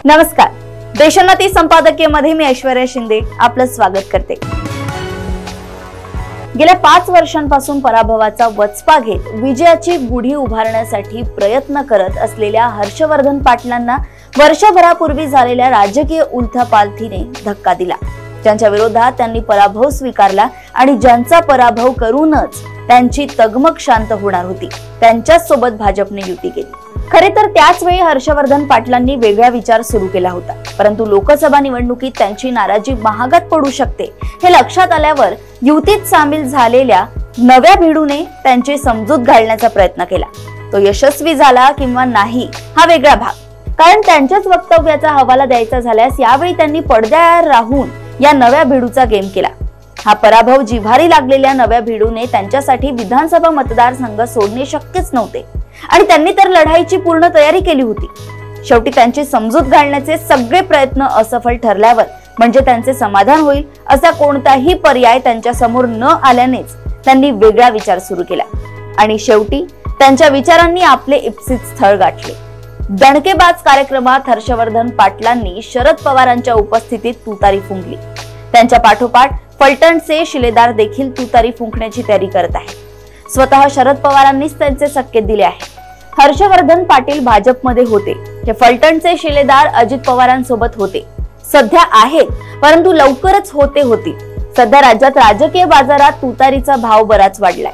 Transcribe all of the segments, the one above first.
नमस्कार, देशोन्नती संपादकीयमध्ये मी ऐश्वर्या शिंदे आपलं स्वागत करते। गेल्या 5 वर्षांपासून पराभवाचा वचपा घेत विजयाची गुढी उभारण्यासाठी प्रयत्न करत असलेल्या हर्षवर्धन पाटलांना वर्षभरापूर्वी झालेल्या राजकीय उलथापालथीने धक्का दिला। ज्यांच्या विरोधात त्यांनी पराभव स्वीकारला आणि ज्यांचा पराभव करूनच त्यांची तगमग शांत होणार होती, त्यांच्याच सोबत भाजपने युती केली। खरे तर त्याच वेळी हर्षवर्धन पाटलांनी वेगळा विचार सुरू केला होता, परंतु लोकसभा निवडणुकीत त्यांची नाराजी महागात पडू शकते हे लक्षात आल्यावर युतीत सामील झालेल्या नव्या भिडूने त्यांची समजूत घालण्याचा प्रयत्न केला। तो यशस्वी झाला किंवा नाही हा वेगळा भाग, कारण त्यांच्याच वक्तव्याचा हवाला द्यायचा झाल्यास यावेळी त्यांनी पडद्याआड राहून या नव्या भिडूचा गेम केला। हा पराभव जिव्हारी लागलेल्या नव्या भिडूने त्यांच्यासाठी विधानसभा मतदारसंघ सोडणे शक्यच नव्हते आणि त्यांनी तर लढाईची पूर्ण तयारी केली होती। शेवटी त्यांची समजूत घालण्याचे सगळे प्रयत्न असफल ठरल्यावर म्हणजे त्यांचे समाधान होईल असा कोणताही पर्याय त्यांच्या समोर न आल्यानेच त्यांनी वेगळा विचार सुरू केला आणि शेवटी त्यांच्या विचारांनी आपले इप्सित स्थळ गाठले। दणकेबाज कार्यक्रमात हर्षवर्धन पाटलांनी शरद पवारांच्या उपस्थितीत तुतारी फुंकली। त्यांच्या पाठोपाठ फलटणचे शिलेदार देखील तुतारी फुंकण्याची तयारी करत आहेत। स्वतः शरद पवारांनीच त्यांचे संकेत दिले आहेत। हर्षवर्धन पाटील भाजपमध्ये होते, हे फलटणचे शिलेदार अजित पवारांसोबत होते, सध्या आहेत, परंतु लवकरच होती। सध्या राज्यात राजकीय बाजारात तुतारीचा भाव बराच वाढलाय।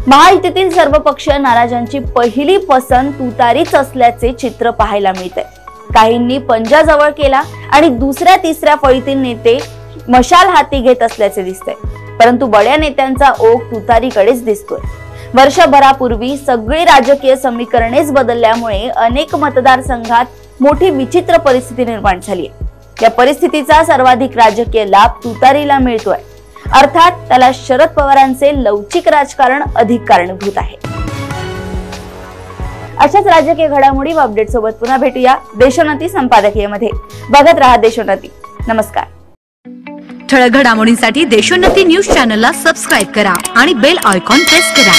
महायुतीतील सर्व पक्षीय नाराजांची पहिली पसंत तुतारीच असल्याचे चित्र पाहायला मिळते। काहींनी पंजा जवळ केला आणि दुसऱ्या तिसऱ्या फळीतील नेते मशाल हाती घेत असल्याचे दिसते, परंतु बड्या नेत्यांचा ओघ तुतारीकडेच दिसतोय। वर्षभरापूर्वी सगळी राजकीय समीकरणेच बदलल्यामुळे अनेक मतदारसंघात मोठी विचित्र परिस्थिती निर्माण झाली आहे। या परिस्थितीचा सर्वाधिक राजकीय लाभ तुतारीला मिळतोय, अर्थात त्याला शरद पवारांचे लवचिक राजकारण अधिक कारणीभूत आहे। अशाच राजकीय घडामोडी व अपडेट सोबत पुन्हा भेटूया देशोन्नती संपादकीयमध्ये। बघत रहा देशोन्नती। नमस्कार। ठळक घडामोडींसाठी देशोन्नती न्यूज चॅनलला सबस्क्राइब करा आणि बेल आयकॉन प्रेस करा।